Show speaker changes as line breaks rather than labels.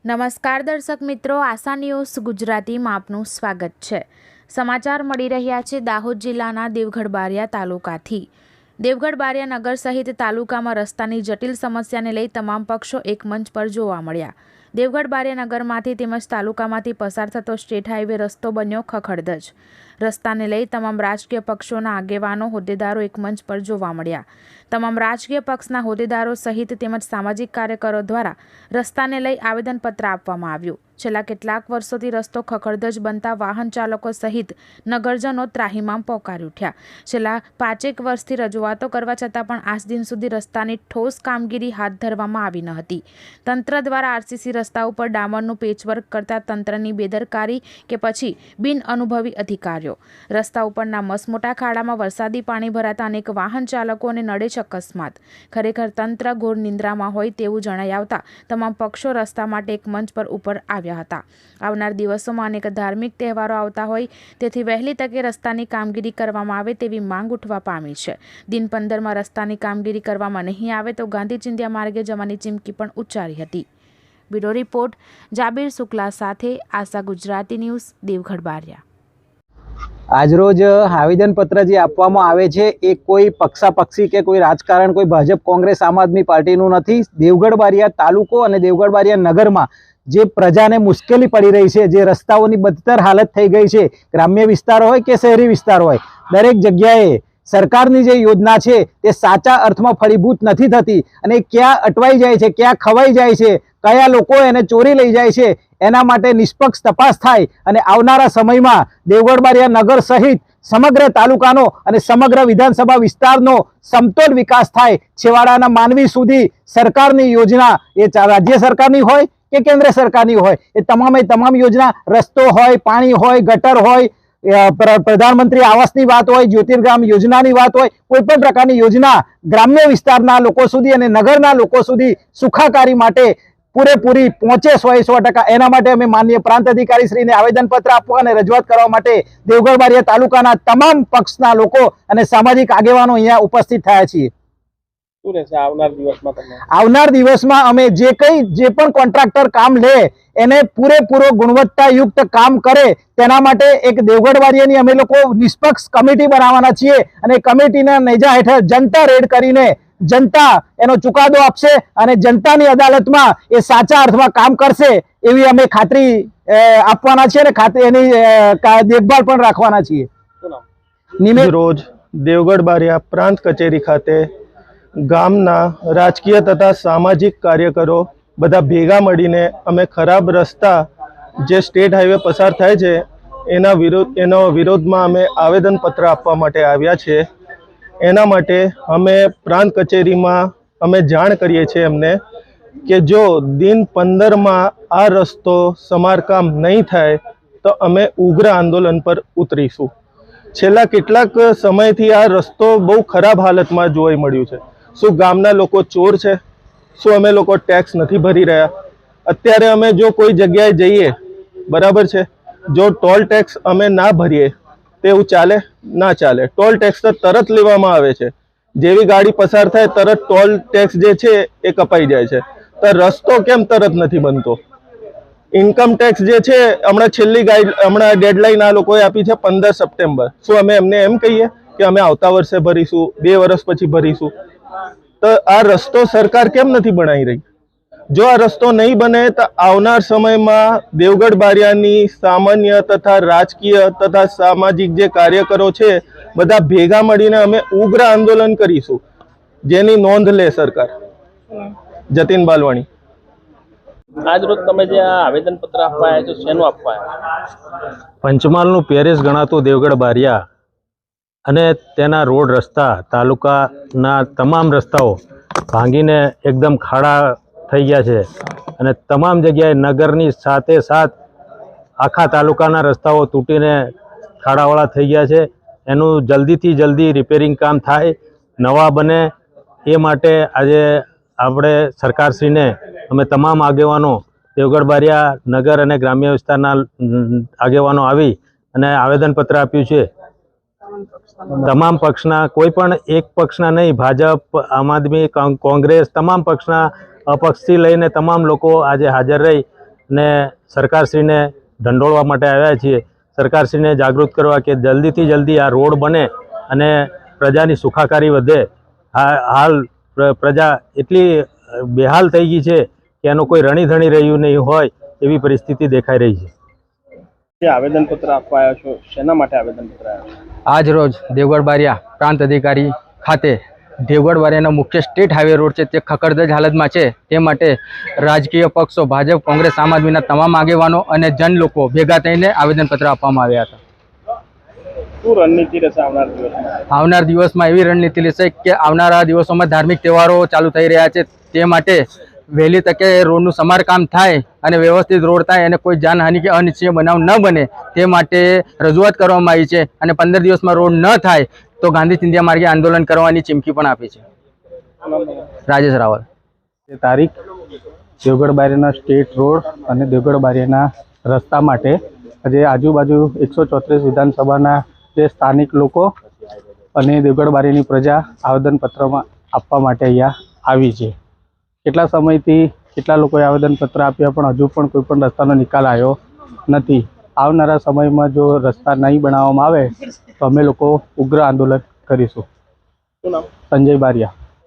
નમસ્કાર દર્શક મિત્રો, આશા ન્યૂઝ ગુજરાતીમાં આપનું સ્વાગત છે। સમાચાર મળી રહ્યા છે દાહોદ જિલ્લાના દેવગઢ બારિયા તાલુકાથી। દેવગઢ બારિયા નગર સહિત તાલુકામાં રસ્તાની જટિલ સમસ્યાને લઈ તમામ પક્ષો એક મંચ પર જોવા મળ્યા। દેવગઢ બારિયા નગરમાંથી તેમજ તાલુકામાંથી પસાર થતો સ્ટેટ હાઈવે રસ્તો બન્યો ખખડધજ। રસ્તાને લઈ તમામ રાજકીય પક્ષોના આગેવાનો હોદ્દેદારો એક મંચ પર જોવા મળ્યા। તમામ રાજકીય પક્ષના હોદ્દેદારો સહિત તેમજ સામાજિક કાર્યકરો દ્વારા રસ્તાને લઈ આવેદનપત્ર આપવામાં આવ્યું। છેલ્લા કેટલાક વર્ષોથી રસ્તો ખખડધજ બનતા વાહન ચાલકો સહિત નગરજનો ત્રાહિમામ પોકારી ઉઠ્યા। છેલ્લા 5 વર્ષથી રજૂઆતો કરવા છતાં પણ આજ દિન સુધી રસ્તાની ઠોસ કામગીરી હાથ ધરવામાં આવી ન હતી। તંત્ર દ્વારા આરસીસી રસ્તા ઉપર ડામરનું પેચવર્ક કરતા તંત્રની બેદરકારી કે પછી બિન અનુભવી અધિકારીઓ। રસ્તા ઉપરના મસમોટા ખાડામાં વરસાદી પાણી ભરાતા અનેક વાહન ચાલકોને નડે છે અકસ્માત। ખરેખર તંત્ર ઘોર નિંદ્રામાં હોય તેવું જણાઈ આવતા તમામ પક્ષો રસ્તા માટે એક મંચ પર ઉપર આવ્યા હતા। આવનાર દિવસોમાં અનેક ધાર્મિક તહેવારો આવતા હોય તેથી વહેલી તકે રસ્તાની કામગીરી કરવામાં આવે તેવી માંગ ઉઠવા પામી છે। દિન 15માં રસ્તાની કામગીરી કરવામાં નહીં આવે તો ગાંધી ચિંધ્યા માર્ગે જવાની ચીમકી પણ ઉચ્ચારી હતી। બ્યુરો રિપોર્ટ જાબીર શુક્લા સાથે આશા ગુજરાતી ન્યૂઝ દેવગઢ બારિયા।
આજરોજ આવેદનપત્ર જે આપવામાં આવે છે એ કોઈ પક્ષાપક્ષી કે કોઈ રાજકારણ કોઈ ભાજપ કોંગ્રેસ આમ આદમી પાર્ટીનું નથી। દેવગઢ બારિયા તાલુકો અને દેવગઢ બારિયા નગરમાં જે પ્રજાને મુશ્કેલી પડી રહી છે, જે રસ્તાઓની બદતર હાલત થઈ ગઈ છે, ગ્રામ્ય વિસ્તાર હોય કે શહેરી વિસ્તાર હોય, દરેક જગ્યાએ સરકારની જે યોજના છે તે સાચા અર્થમાં ફળીભૂત નથી થતી અને ક્યાં અટવાઈ જાય છે, ક્યાં ખવાઈ જાય છે, કયા લોકો એને ચોરી લઈ જાય છે, એના માટે નિષ્પક્ષ તપાસ થાય અને આવનારા સમયમાં દેવગઢ બારિયા નગર સહિત સમગ્ર તાલુકાનો અને સમગ્ર વિધાનસભા વિસ્તારનો સમતોલ વિકાસ થાય। છેવાડાના માનવી સુધી સરકારની યોજના એ રાજ્ય સરકારની હોય કે કેન્દ્ર સરકારની હોય એ તમામ યોજના રસ્તો હોય, પાણી હોય, ગટર હોય, પ્રધાનમંત્રી આવાસની વાત હોય, જ્યોતિર્ગ્રામ યોજનાની વાત હોય, કોઈ પણ પ્રકારની યોજના ગ્રામ્ય વિસ્તારના લોકો સુધી અને નગરના લોકો સુધી સુખાકારી માટે પૂરેપૂરી પહોંચે 100% એના માટે અમે માનનીય પ્રાંત અધિકારી શ્રીને આવેદનપત્ર આપવા અને રજૂઆત કરવા માટે દેવગઢ બારિયા તાલુકાના તમામ પક્ષના લોકો અને સામાજિક આગેવાનો અહીંયા ઉપસ્થિત થયા છીએ। આવનાર દિવસમાં અમે જે પણ કોન્ટ્રાક્ટર કામ લે એને પૂરેપૂરો ગુણવત્તાયુક્ત કામ કરે તેના માટે એક દેવગઢ બારિયાની અમે લોકો નિષ્પક્ષ કમિટી બનાવવાના છીએ અને કમિટીના નેજા હેઠળ જનતા રેડ કરીને જનતા એનો ચુકાદો આપશે અને જનતાની અદાલતમાં એ સાચા અર્થમાં કામ કરશે એવી અમે ખાતરી આપવાના છીએ અને એની દેખભાળ પણ રાખવાના છીએ।
રોજ દેવગઢ બારિયા પ્રાંત કચેરી ખાતે ગામના રાજકીય તથા સામાજિક કાર્યકરો બધા ભેગા મળીને અમે ખરાબ રસ્તા જે સ્ટેટ હાઈવે પસાર થાય છે એનો વિરોધમાં અમે આવેદનપત્ર આપવા માટે આવ્યા છે। એના માટે અમે પ્રાંત કચેરીમાં અમે જાણ કરીએ છીએ એમને કે જો દિન 15માં આ રસ્તો સમારકામ નહીં થાય તો અમે ઉગ્ર આંદોલન પર ઉતરીશું। છેલ્લા કેટલાક સમયથી આ રસ્તો બહુ ખરાબ હાલતમાં જોવા મળ્યું છે। શું ગામના લોકો ચોર છે? શું અમે લોકો ટેક્સ નથી ભરી રહ્યા? અત્યારે અમે જો કોઈ જગ્યાએ જઈએ, બરાબર છે, જો ટોલ ટેક્સ અમે ના ભરીએ તેવું ચાલે? ના ચાલે। ટોલ ટેક્સ તો તરત લેવામાં આવે છે, જેવી ગાડી પસાર થાય તરત ટોલ ટેક્સ જે છે એ કપાઈ જાય છે, તો રસ્તો કેમ તરત નથી બનતો? ઇન્કમ ટેક્સ જે છે હમણાં ડેડલાઇન આ લોકોએ આપી છે 15 સપ્ટેમ્બર। શું અમે એમને એમ કહીએ કે અમે આવતા વર્ષે ભરીશું, 2 વર્ષ પછી ભરીશું? તો આ રસ્તો સરકાર કેમ નથી બનાવી રહી? જો આ રસ્તો નહીં બને તો આવનાર સમયમાં દેવગઢ બારિયાની સામાન્ય તથા રાજકીય તથા સામાજિક જે કાર્યકરો છે બધા ભેગા મળીને અમે ઉગ્ર આંદોલન કરીશું, જેની નોંધ લે સરકાર। જતીન બાલવાણી।
આજ રોજ તમે જે આ આવેદનપત્ર આપવા આવ્યા છો શેનું આપવા આવ્યા?
પંચમહાલનું પેરિસ ગણાતું દેવગઢ બારિયા અને તેના રોડ રસ્તા તાલુકાના તમામ રસ્તાઓ ભાંગીને એકદમ ખાડા થઈ ગયા છે અને તમામ જગ્યાએ નગરની સાથે આખા તાલુકાના રસ્તાઓ તૂટીને ખાડાવાળા થઈ ગયા છે। એનું જલ્દીથી જલ્દી રિપેરિંગ કામ થાય, નવા બને એ માટે આજે આપણે સરકારશ્રીને અમે તમામ આગેવાનો દેવગઢ બારિયા નગર અને ગ્રામ્ય વિસ્તારના આગેવાનો આવી અને આવેદનપત્ર આપ્યું છે। તમામ પક્ષના, કોઈ પણ એક પક્ષના નહીં, ભાજપ, આમ આદમી, કોંગ્રેસ, તમામ પક્ષના, અપક્ષથી લઈને તમામ લોકો આજે હાજર રહી અને સરકારશ્રીને ઢંઢોળવા માટે આવ્યા છીએ. સરકારશ્રીને જાગૃત કરવા કે જલ્દીથી જલ્દી આ રોડ બને અને પ્રજાની સુખાકારી વધે. હાલ પ્રજા એટલી બેહાલ થઈ ગઈ છે કે એનું કોઈ રણીધણી રહ્યું નહીં હોય એવી પરિસ્થિતિ દેખાઈ રહી છે.
જે આવેદનપત્ર આપવા આવ્યા છો, શેના માટે આવેદનપત્ર આવ્યા છો?
આજ રોજ દેવગઢ બારિયા પ્રાંત અધિકારી ખાતે દેવગઢ બારિયાનો મુખ્ય સ્ટેટ હાઈવે રોડ છે તે ખખડધજ હાલતમાં છે. તે માટે રાજકીય પક્ષો ભાજપ, કોંગ્રેસ, આમ આદમીના તમામ આગેવાનો અને જન લોકો ભેગા થઈને આવેદનપત્ર આપવામાં આવ્યા હતા.
શું રણનીતિ રહેશે આવનાર દિવસમાં?
આવનાર દિવસમાં એવી રણનીતિ લેશે કે આવનારા દિવસોમાં ધાર્મિક તહેવારો ચાલુ થઈ રહ્યા છે. તે માટે વહેલી તકે રોડનું સમારકામ થાય અને વ્યવસ્થિત રોડ થાય અને કોઈ જાનહાનિ કે અનિચ્છનીય બનાવ ન બને તે માટે રજૂઆત કરવામાં આવી છે. અને 15 દિવસમાં રોડ ન થાય તો ગાંધી ચિંધ્યા માર્ગે આંદોલન કરવાની ચીમકી પણ આપી છે. રાજેશ રાવલ.
તારીખ દેવગઢ બારિયાના સ્ટેટ રોડ અને દેવગઢ બારિયાના રસ્તા માટે આજે આજુબાજુ 134 વિધાનસભાના જે સ્થાનિક લોકો અને દેવગઢ બારિયાની પ્રજા આવેદનપત્રમાં આપવા માટે અહીંયા આવી છે. કેટલા સમયથી કેટલા લોકોએ આવેદનપત્ર આપ્યા પણ હજુ પણ કોઈ પણ રસ્તાનો નિકાલ આવ્યો નથી. આવનારા સમયમાં જો રસ્તા નહીં બનાવવામાં આવે તો અમે લોકો ઉગ્ર આંદોલન કરીશું.
શું નામ?
સંજય બારિયા.